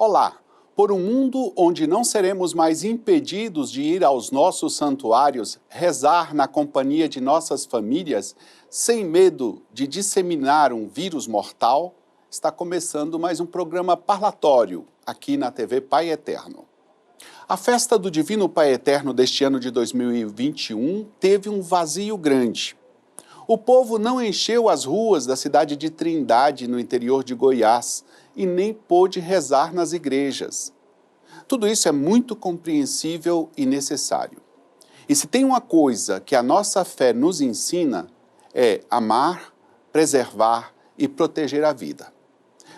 Olá! Por um mundo onde não seremos mais impedidos de ir aos nossos santuários, rezar na companhia de nossas famílias, sem medo de disseminar um vírus mortal, está começando mais um programa parlatório aqui na TV Pai Eterno. A festa do Divino Pai Eterno deste ano de 2021 teve um vazio grande. O povo não encheu as ruas da cidade de Trindade, no interior de Goiás, e nem pôde rezar nas igrejas. Tudo isso é muito compreensível e necessário. E se tem uma coisa que a nossa fé nos ensina, é amar, preservar e proteger a vida.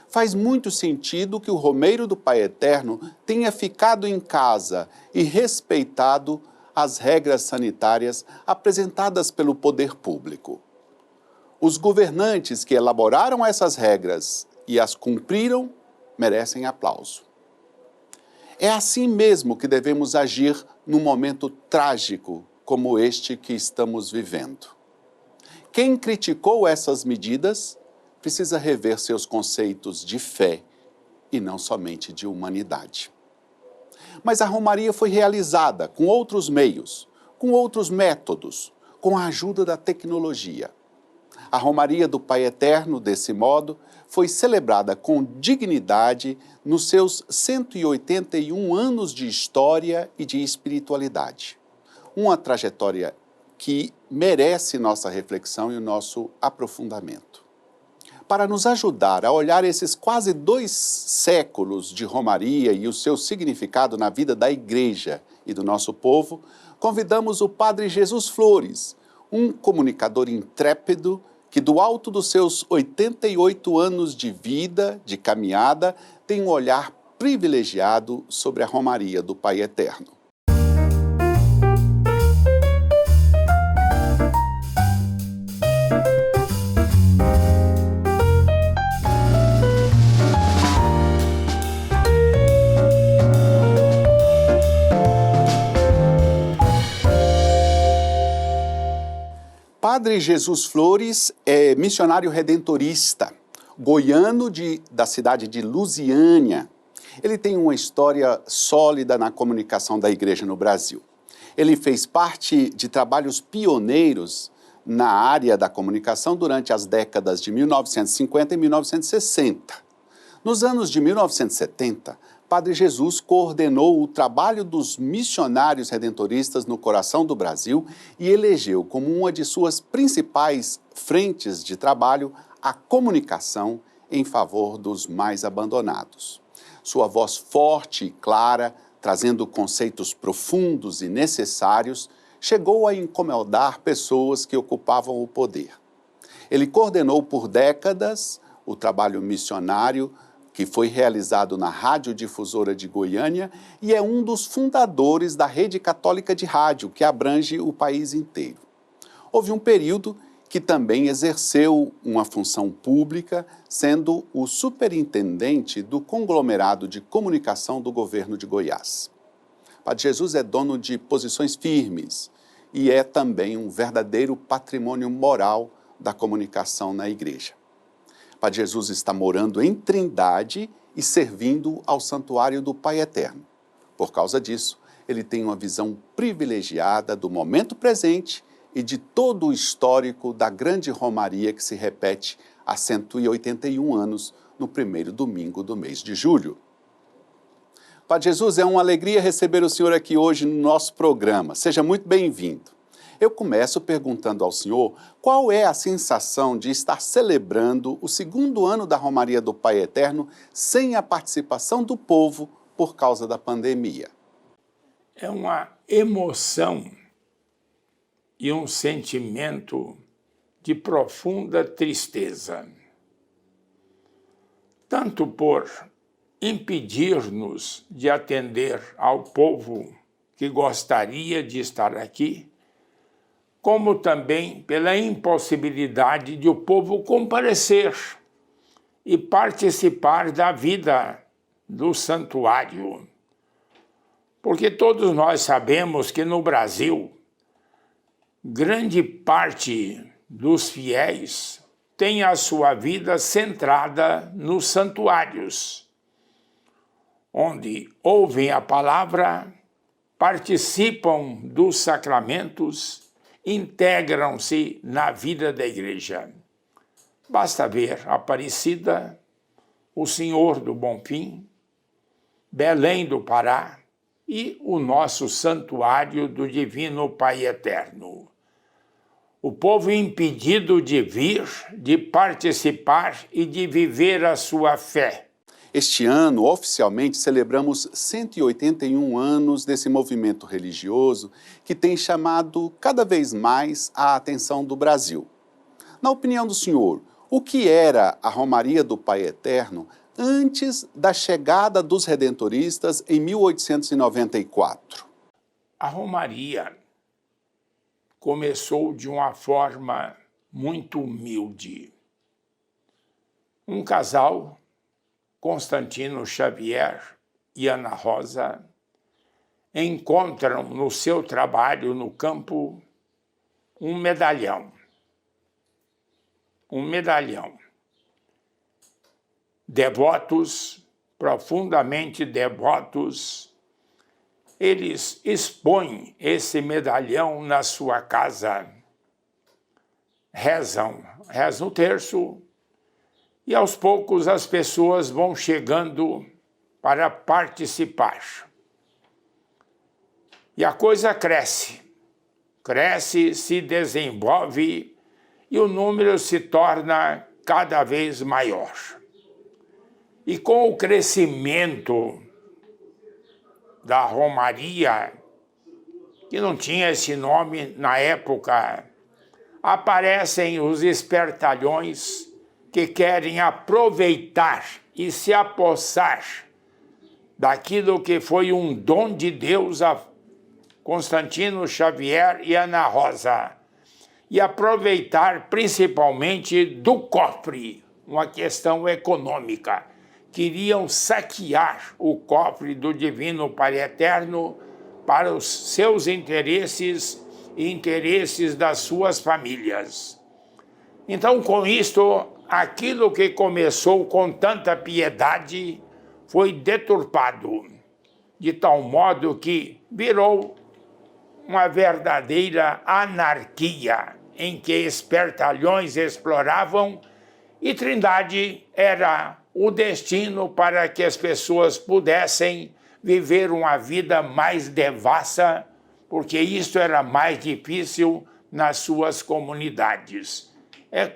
Faz muito sentido que o romeiro do Pai Eterno tenha ficado em casa e respeitado as regras sanitárias apresentadas pelo poder público. Os governantes que elaboraram essas regras e as cumpriram merecem aplauso. É assim mesmo que devemos agir num momento trágico como este que estamos vivendo. Quem criticou essas medidas precisa rever seus conceitos de fé e não somente de humanidade. Mas a Romaria foi realizada com outros meios, com outros métodos, com a ajuda da tecnologia. A Romaria do Pai Eterno, desse modo, foi celebrada com dignidade nos seus 181 anos de história e de espiritualidade. Uma trajetória que merece nossa reflexão e o nosso aprofundamento. Para nos ajudar a olhar esses quase 2 séculos de Romaria e o seu significado na vida da Igreja e do nosso povo, convidamos o Padre Jesus Flores, um comunicador intrépido que do alto dos seus 88 anos de vida, de caminhada, tem um olhar privilegiado sobre a Romaria do Pai Eterno. Padre Jesus Flores é missionário redentorista, goiano da cidade de Lusiânia. Ele tem uma história sólida na comunicação da igreja no Brasil. Ele fez parte de trabalhos pioneiros na área da comunicação durante as décadas de 1950 e 1960. Nos anos de 1970, Padre Jesus coordenou o trabalho dos missionários redentoristas no coração do Brasil e elegeu como uma de suas principais frentes de trabalho a comunicação em favor dos mais abandonados. Sua voz forte e clara, trazendo conceitos profundos e necessários, chegou a incomodar pessoas que ocupavam o poder. Ele coordenou por décadas o trabalho missionário que foi realizado na Radiodifusora de Goiânia e é um dos fundadores da Rede Católica de Rádio, que abrange o país inteiro. Houve um período que também exerceu uma função pública, sendo o superintendente do conglomerado de comunicação do governo de Goiás. Padre Jesus é dono de posições firmes e é também um verdadeiro patrimônio moral da comunicação na igreja. Padre Jesus está morando em Trindade e servindo ao Santuário do Pai Eterno. Por causa disso, ele tem uma visão privilegiada do momento presente e de todo o histórico da grande Romaria que se repete há 181 anos, no primeiro domingo do mês de julho. Padre Jesus, é uma alegria receber o senhor aqui hoje no nosso programa. Seja muito bem-vindo. Eu começo perguntando ao senhor qual é a sensação de estar celebrando o 2º ano da Romaria do Pai Eterno sem a participação do povo por causa da pandemia. É uma emoção e um sentimento de profunda tristeza. Tanto por impedir-nos de atender ao povo que gostaria de estar aqui, como também pela impossibilidade de o povo comparecer e participar da vida do santuário. Porque todos nós sabemos que no Brasil, grande parte dos fiéis tem a sua vida centrada nos santuários. onde ouvem a palavra, participam dos sacramentos, integram-se na vida da igreja. Basta ver Aparecida, o Senhor do Bonfim, Belém do Pará e o nosso santuário do Divino Pai Eterno. O povo impedido de vir, de participar e de viver a sua fé. Este ano, oficialmente, celebramos 181 anos desse movimento religioso que tem chamado cada vez mais a atenção do Brasil. Na opinião do senhor, o que era a Romaria do Pai Eterno antes da chegada dos redentoristas em 1894? A Romaria começou de uma forma muito humilde. Um casal, Constantino Xavier e Ana Rosa, encontram no seu trabalho no campo um medalhão. Devotos, profundamente devotos, eles expõem esse medalhão na sua casa, rezam o terço, e aos poucos as pessoas vão chegando para participar. E a coisa cresce, se desenvolve, e o número se torna cada vez maior. E com o crescimento da Romaria, que não tinha esse nome na época, aparecem os espertalhões que querem aproveitar e se apossar daquilo que foi um dom de Deus a Constantino Xavier e Ana Rosa, e aproveitar principalmente do cofre, uma questão econômica. Queriam saquear o cofre do Divino Pai Eterno para os seus interesses e interesses das suas famílias. Então, com isto, aquilo que começou com tanta piedade foi deturpado, de tal modo que virou uma verdadeira anarquia, em que espertalhões exploravam e Trindade era o destino para que as pessoas pudessem viver uma vida mais devassa, porque isso era mais difícil nas suas comunidades. É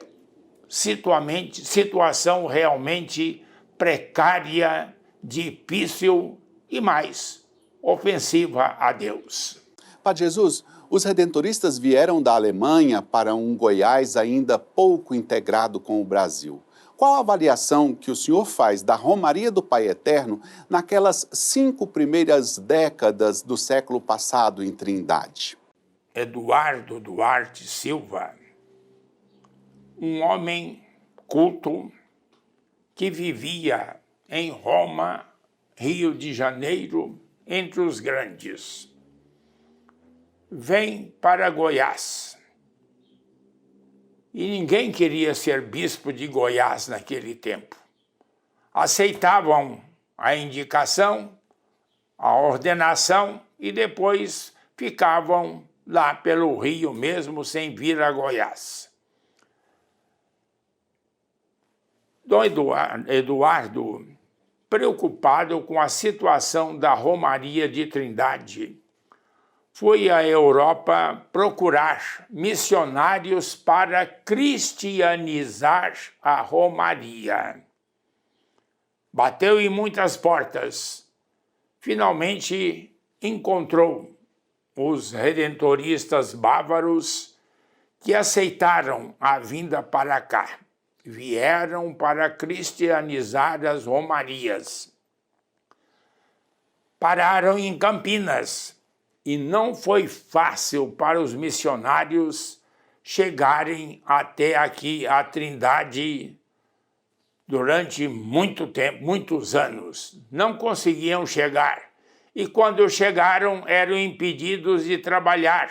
situação realmente precária, difícil e mais ofensiva a Deus. Padre Jesus, os redentoristas vieram da Alemanha para um Goiás ainda pouco integrado com o Brasil. Qual a avaliação que o senhor faz da Romaria do Pai Eterno naquelas 5 primeiras décadas do século passado em Trindade? Eduardo Duarte Silva, um homem culto que vivia em Roma, Rio de Janeiro, entre os grandes, vem para Goiás. E ninguém queria ser bispo de Goiás naquele tempo. Aceitavam a indicação, a ordenação e depois ficavam lá pelo Rio mesmo, sem vir a Goiás. Dom Eduardo, preocupado com a situação da Romaria de Trindade, foi à Europa procurar missionários para cristianizar a Romaria. Bateu em muitas portas. Finalmente encontrou os redentoristas bávaros que aceitaram a vinda para cá. Vieram para cristianizar as Romarias. Pararam em Campinas. E não foi fácil para os missionários chegarem até aqui a Trindade durante muito tempo, muitos anos. Não conseguiam chegar. E quando chegaram, eram impedidos de trabalhar.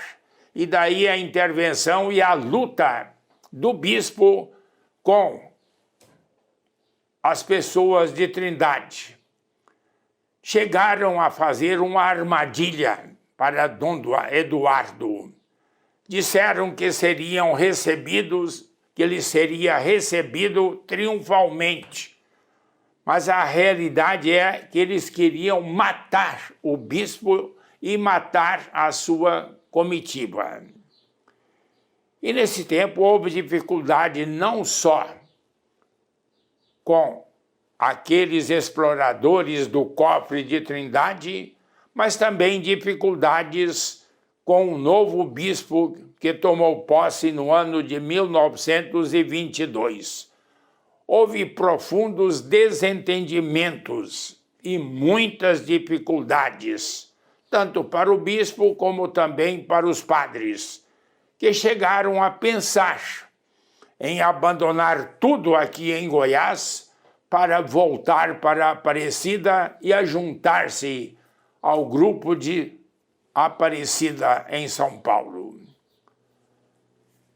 E daí a intervenção e a luta do bispo com as pessoas de Trindade. chegaram a fazer uma armadilha para Dom Eduardo. Disseram que seriam recebidos, que ele seria recebido triunfalmente. Mas a realidade é que eles queriam matar o bispo e matar a sua comitiva. E nesse tempo houve dificuldade não só com aqueles exploradores do cofre de Trindade, mas também dificuldades com o novo bispo que tomou posse no ano de 1922. Houve profundos desentendimentos e muitas dificuldades, tanto para o bispo como também para os padres, que chegaram a pensar em abandonar tudo aqui em Goiás para voltar para Aparecida e a juntar-se ao grupo de Aparecida em São Paulo.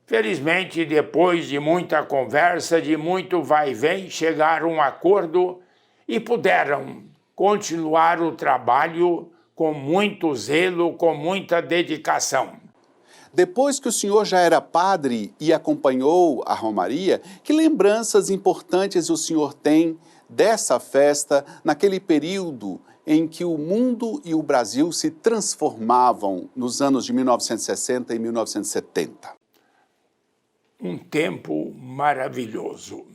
Felizmente, depois de muita conversa, de muito vai e vem, chegaram a um acordo e puderam continuar o trabalho com muito zelo, com muita dedicação. Depois que o senhor já era padre e acompanhou a Romaria, que lembranças importantes o senhor tem dessa festa naquele período em que o mundo e o Brasil se transformavam nos anos de 1960 e 1970? Um tempo maravilhoso.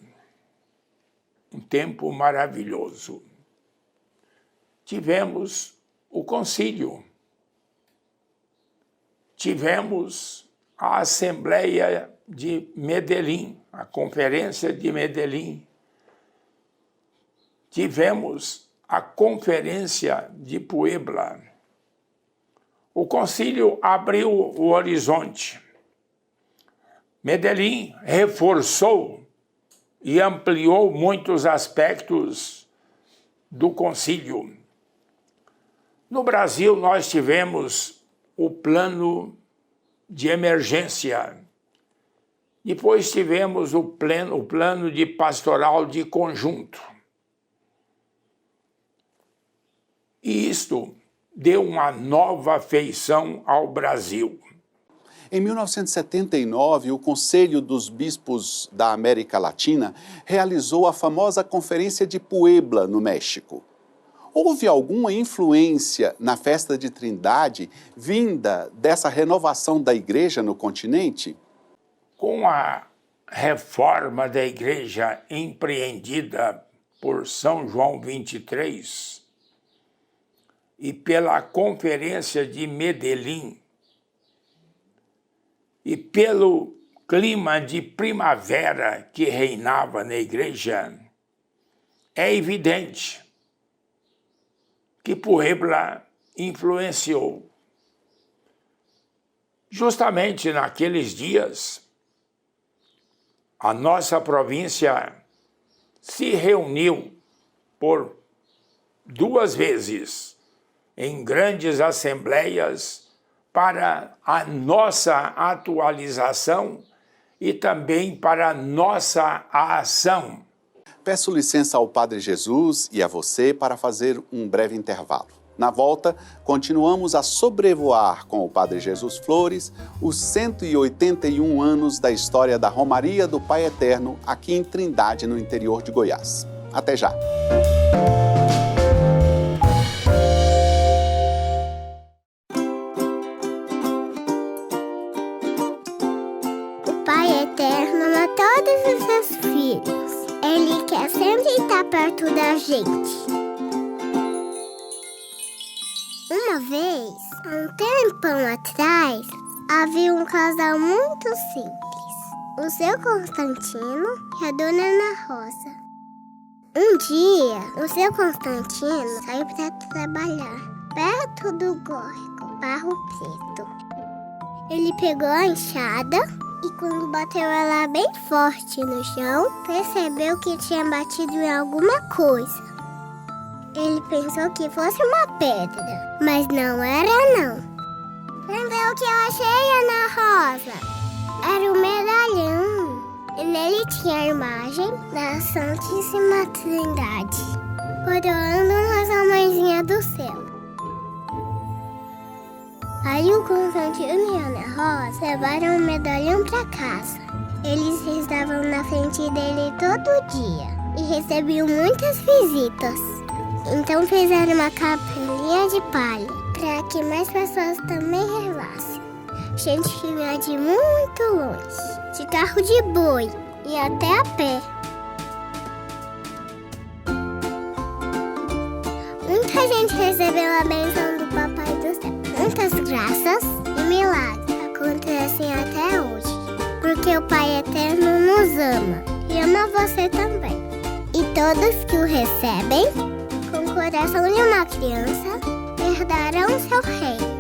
Um tempo maravilhoso. Tivemos o concílio. Tivemos a Assembleia de Medellín, a Conferência de Medellín. Tivemos a Conferência de Puebla. O concílio abriu o horizonte. Medellín reforçou e ampliou muitos aspectos do concílio. No Brasil, nós tivemos o plano de emergência. Depois tivemos o plano de pastoral de conjunto. E isto deu uma nova feição ao Brasil. Em 1979, o Conselho dos Bispos da América Latina realizou a famosa Conferência de Puebla, no México. Houve alguma influência na festa de Trindade vinda dessa renovação da igreja no continente? Com a reforma da igreja empreendida por São João XXIII e pela Conferência de Medellín, e pelo clima de primavera que reinava na igreja, é evidente que Puebla influenciou. Justamente naqueles dias, a nossa província se reuniu por 2 vezes em grandes assembleias para a nossa atualização e também para a nossa ação. Peço licença ao Padre Jesus e a você para fazer um breve intervalo. Na volta, continuamos a sobrevoar com o Padre Jesus Flores os 181 anos da história da Romaria do Pai Eterno aqui em Trindade, no interior de Goiás. Até já! O Pai Eterno ama todos os seus filhos. Ele quer sempre estar perto da gente. Uma vez, há um tempão atrás, havia um casal muito simples. O seu Constantino e a dona Ana Rosa. Um dia, o seu Constantino saiu para trabalhar perto do Gorgo, Barro Preto. Ele pegou a enxada e quando bateu ela bem forte no chão, percebeu que tinha batido em alguma coisa. Ele pensou que fosse uma pedra, mas não era não. Vem ver o que eu achei, Ana Rosa. Era um medalhão. E nele tinha a imagem da Santíssima Trindade, coroando Nossa Mãezinha do Rosa levaram um medalhão para casa. Eles estavam na frente dele todo dia e recebiam muitas visitas. Então fizeram uma capelinha de palha para que mais pessoas também rezassem. Gente que vinha de muito longe, de carro de boi e até a pé. Muita gente recebeu a bênção do Papai do Céu. Muitas graças e milagres acontecem até hoje. Porque o Pai Eterno nos ama e ama você também. E todos que o recebem, com o coração de uma criança, herdarão seu reino.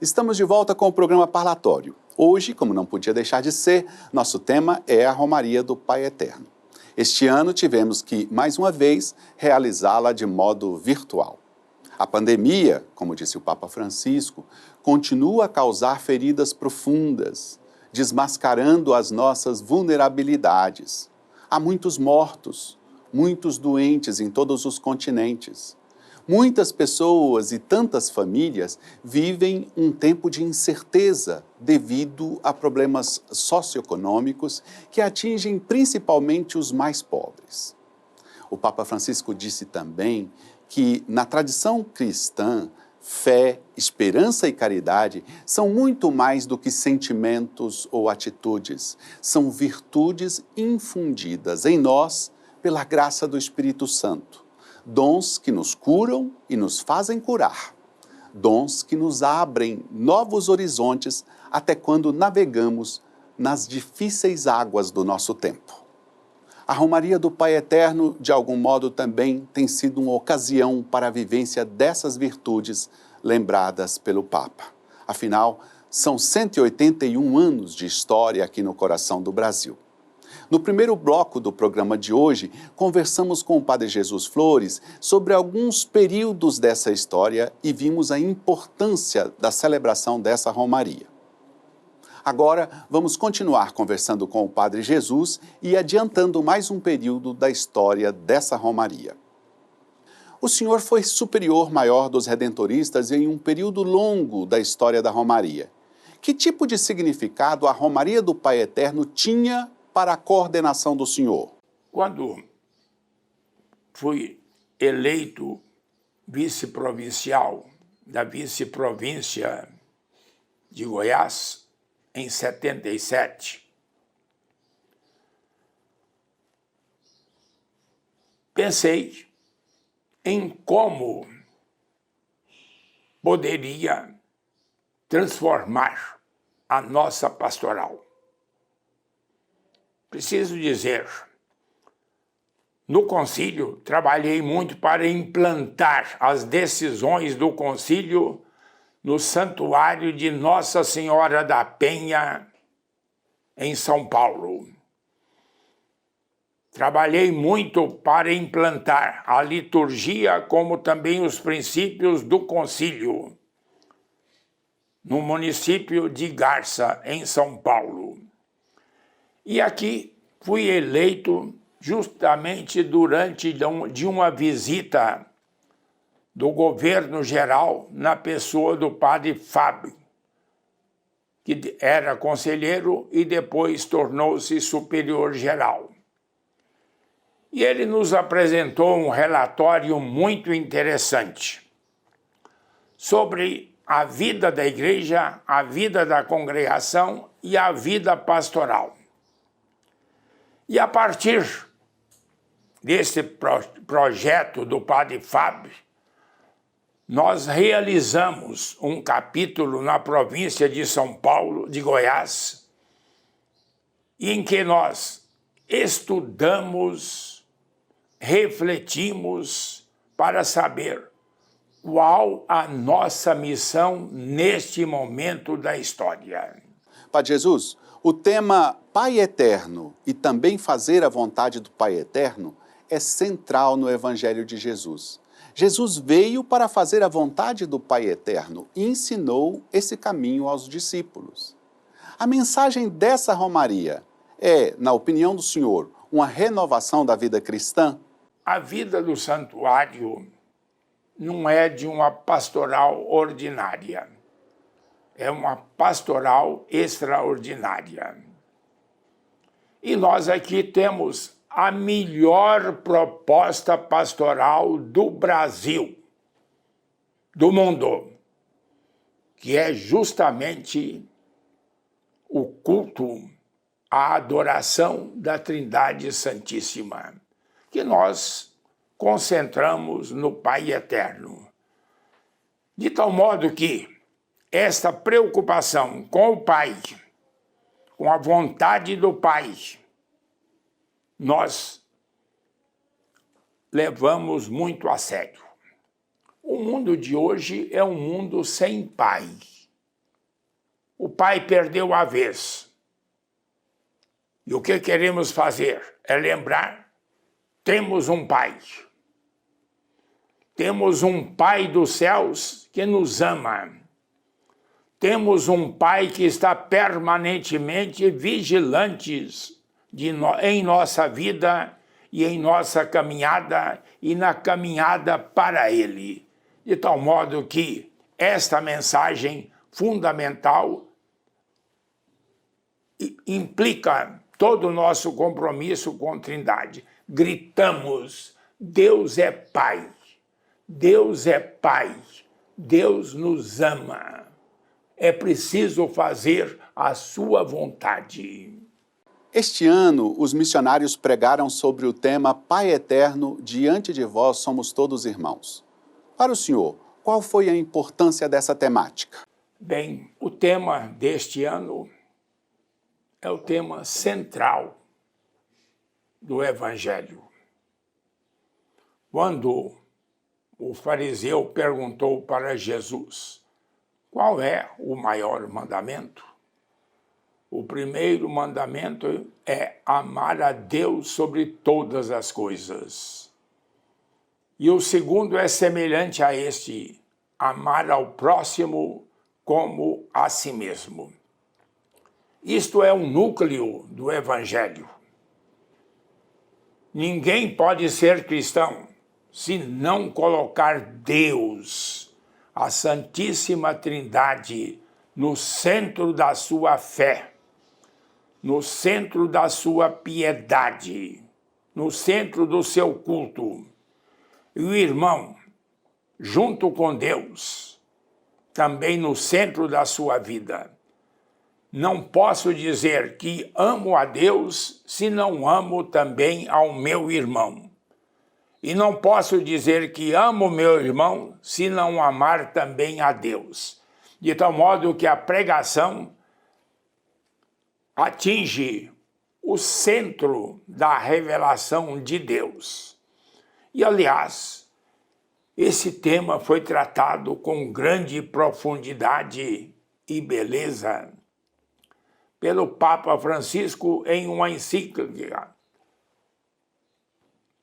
Estamos de volta com o programa Parlatório. Hoje, como não podia deixar de ser, nosso tema é a Romaria do Pai Eterno. Este ano tivemos que, mais uma vez, realizá-la de modo virtual. A pandemia, como disse o Papa Francisco, continua a causar feridas profundas, desmascarando as nossas vulnerabilidades. Há muitos mortos, muitos doentes em todos os continentes. Muitas pessoas e tantas famílias vivem um tempo de incerteza devido a problemas socioeconômicos que atingem principalmente os mais pobres. O Papa Francisco disse também que, na tradição cristã, fé, esperança e caridade são muito mais do que sentimentos ou atitudes. São virtudes infundidas em nós pela graça do Espírito Santo. Dons que nos curam e nos fazem curar. Dons que nos abrem novos horizontes até quando navegamos nas difíceis águas do nosso tempo. A Romaria do Pai Eterno, de algum modo, também tem sido uma ocasião para a vivência dessas virtudes lembradas pelo Papa. Afinal, são 181 anos de história aqui no coração do Brasil. No primeiro bloco do programa de hoje, conversamos com o Padre Jesus Flores sobre alguns períodos dessa história e vimos a importância da celebração dessa Romaria. Agora, vamos continuar conversando com o Padre Jesus e adiantando mais um período da história dessa Romaria. O Senhor foi superior maior dos redentoristas em um período longo da história da Romaria. Que tipo de significado a Romaria do Pai Eterno tinha para a coordenação do Senhor? Quando fui eleito vice-provincial da vice-província de Goiás, em 77, pensei em como poderia transformar a nossa pastoral. Preciso dizer, no concílio, trabalhei muito para implantar as decisões do concílio no santuário de Nossa Senhora da Penha, em São Paulo. Trabalhei muito para implantar a liturgia, como também os princípios do concílio, no município de Garça, em São Paulo. E aqui fui eleito justamente durante de uma visita do governo geral na pessoa do padre Fábio, que era conselheiro e depois tornou-se superior geral. E ele nos apresentou um relatório muito interessante sobre a vida da igreja, a vida da congregação e a vida pastoral. E a partir desse projeto do padre Fábio, nós realizamos um capítulo na província de São Paulo, de Goiás, em que nós estudamos, refletimos para saber qual a nossa missão neste momento da história. Padre Jesus, o tema Pai Eterno e também fazer a vontade do Pai Eterno é central no Evangelho de Jesus. Jesus veio para fazer a vontade do Pai Eterno e ensinou esse caminho aos discípulos. A mensagem dessa Romaria é, na opinião do senhor, uma renovação da vida cristã? A vida do santuário não é de uma pastoral ordinária, é uma pastoral extraordinária. E nós aqui temos a melhor proposta pastoral do Brasil, do mundo, que é justamente o culto à adoração da Trindade Santíssima, que nós concentramos no Pai Eterno. De tal modo que esta preocupação com o Pai, com a vontade do Pai, nós levamos muito a sério. O mundo de hoje é um mundo sem pai. O pai perdeu a vez. E o que queremos fazer é lembrar: temos um pai. Temos um pai dos céus que nos ama. Temos um pai que está permanentemente vigilante em nossa vida e em nossa caminhada e na caminhada para ele. De tal modo que esta mensagem fundamental implica todo o nosso compromisso com a Trindade. Gritamos: Deus é Pai, Deus é Pai, Deus nos ama. É preciso fazer a sua vontade. Este ano, os missionários pregaram sobre o tema Pai Eterno, diante de vós somos todos irmãos. Para o senhor, qual foi a importância dessa temática? Bem, o tema deste ano é o tema central do Evangelho. Quando o fariseu perguntou para Jesus qual é o maior mandamento, o primeiro mandamento é amar a Deus sobre todas as coisas. E o segundo é semelhante a este: amar ao próximo como a si mesmo. Isto é o núcleo do Evangelho. Ninguém pode ser cristão se não colocar Deus, a Santíssima Trindade, no centro da sua fé, no centro da sua piedade, no centro do seu culto. E o irmão, junto com Deus, também no centro da sua vida. Não posso dizer que amo a Deus se não amo também ao meu irmão. E não posso dizer que amo meu irmão se não amar também a Deus. De tal modo que a pregação atinge o centro da revelação de Deus. E, aliás, esse tema foi tratado com grande profundidade e beleza pelo Papa Francisco em uma encíclica.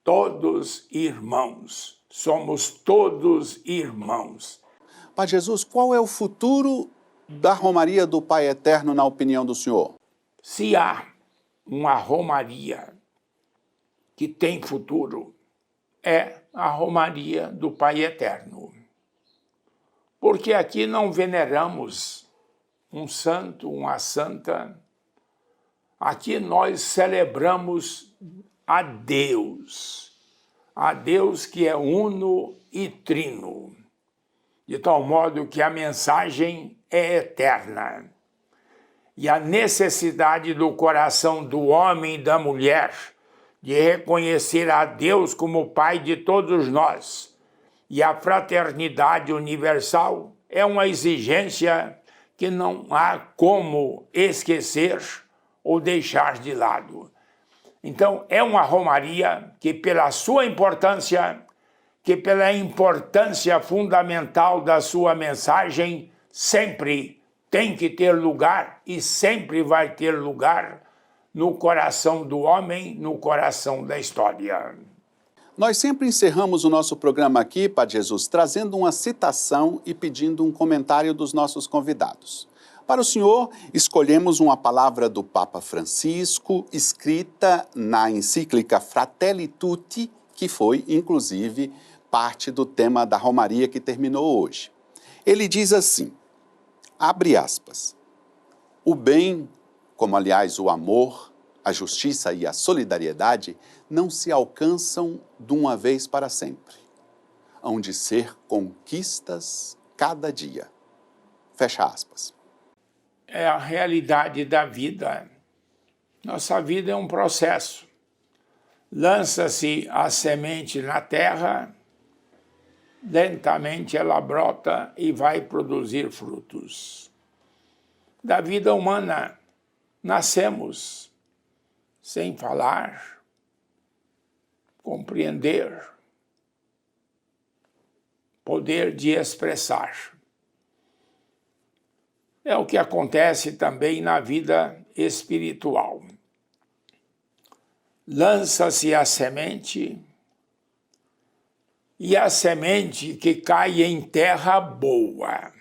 Todos irmãos, somos todos irmãos. Pai Jesus, qual é o futuro da Romaria do Pai Eterno, na opinião do senhor? Se há uma Romaria que tem futuro, é a Romaria do Pai Eterno. Porque aqui não veneramos um santo, uma santa. Aqui nós celebramos a Deus que é uno e trino, de tal modo que a mensagem é eterna. E a necessidade do coração do homem e da mulher de reconhecer a Deus como Pai de todos nós e a fraternidade universal é uma exigência que não há como esquecer ou deixar de lado. Então, é uma romaria que, pela sua importância, que pela importância fundamental da sua mensagem, sempre tem que ter lugar e sempre vai ter lugar no coração do homem, no coração da história. Nós sempre encerramos o nosso programa aqui, Padre Jesus, trazendo uma citação e pedindo um comentário dos nossos convidados. Para o senhor, escolhemos uma palavra do Papa Francisco, escrita na encíclica Fratelli Tutti, que foi, inclusive, parte do tema da Romaria que terminou hoje. Ele diz assim, abre aspas, o bem, como aliás o amor, a justiça e a solidariedade, não se alcançam de uma vez para sempre. Hão de ser conquistas cada dia. Fecha aspas. É a realidade da vida. Nossa vida é um processo. Lança-se a semente na terra, lentamente ela brota e vai produzir frutos. Da vida humana, nascemos sem falar, compreender, poder de expressar. É o que acontece também na vida espiritual. Lança-se a semente, e a semente que cai em terra boa,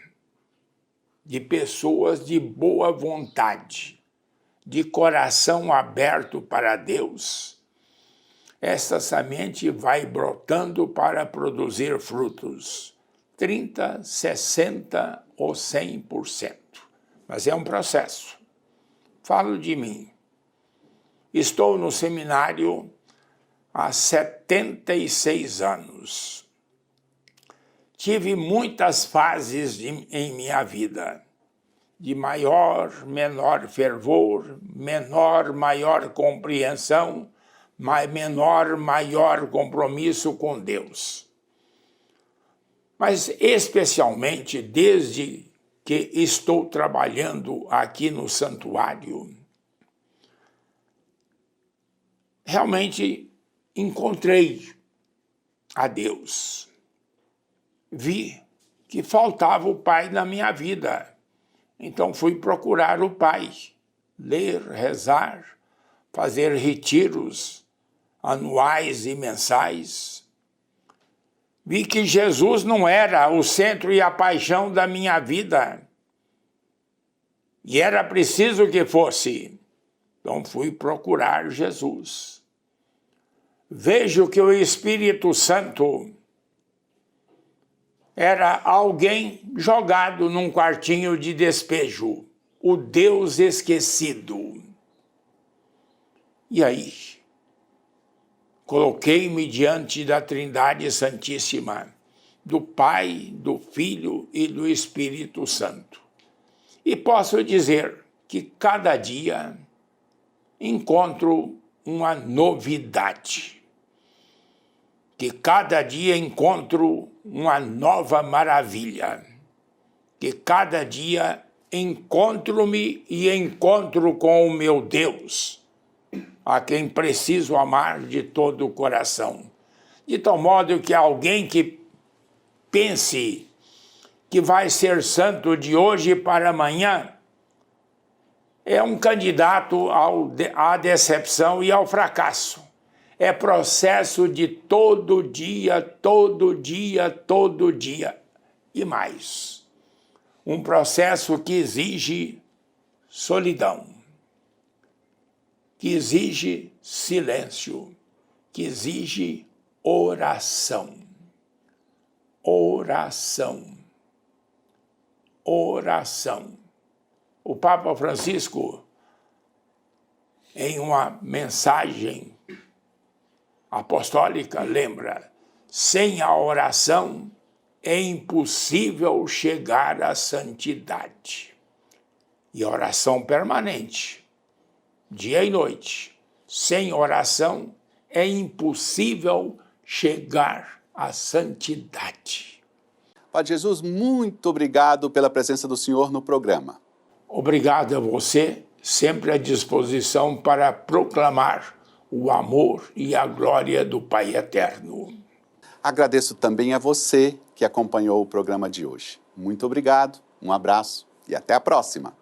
de pessoas de boa vontade, de coração aberto para Deus, essa semente vai brotando para produzir frutos, 30%, 60% ou 100%. Mas é um processo. Falo de mim. Estou no seminário há 76 anos. Tive muitas fases em minha vida, de maior, menor fervor, menor, maior compreensão, menor, maior compromisso com Deus. Mas especialmente desde que estou trabalhando aqui no santuário, realmente encontrei a Deus. Vi que faltava o Pai na minha vida. Então fui procurar o Pai, ler, rezar, fazer retiros anuais e mensais. Vi que Jesus não era o centro e a paixão da minha vida. E era preciso que fosse. Então fui procurar Jesus. Vejo que o Espírito Santo era alguém jogado num quartinho de despejo, o Deus esquecido. E aí, coloquei-me diante da Trindade Santíssima, do Pai, do Filho e do Espírito Santo. E posso dizer que cada dia encontro uma novidade, que cada dia encontro uma nova maravilha, que cada dia encontro-me e encontro com o meu Deus, a quem preciso amar de todo o coração. De tal modo que alguém que pense que vai ser santo de hoje para amanhã é um candidato à decepção e ao fracasso. É processo de todo dia, todo dia, todo dia. E mais, um processo que exige solidão, que exige silêncio, que exige oração. Oração. Oração. O Papa Francisco, em uma mensagem apostólica, lembra, sem a oração é impossível chegar à santidade. E oração permanente, dia e noite. Sem oração é impossível chegar à santidade. Padre Jesus, muito obrigado pela presença do senhor no programa. Obrigado a você, sempre à disposição para proclamar o amor e a glória do Pai Eterno. Agradeço também a você que acompanhou o programa de hoje. Muito obrigado, um abraço e até a próxima.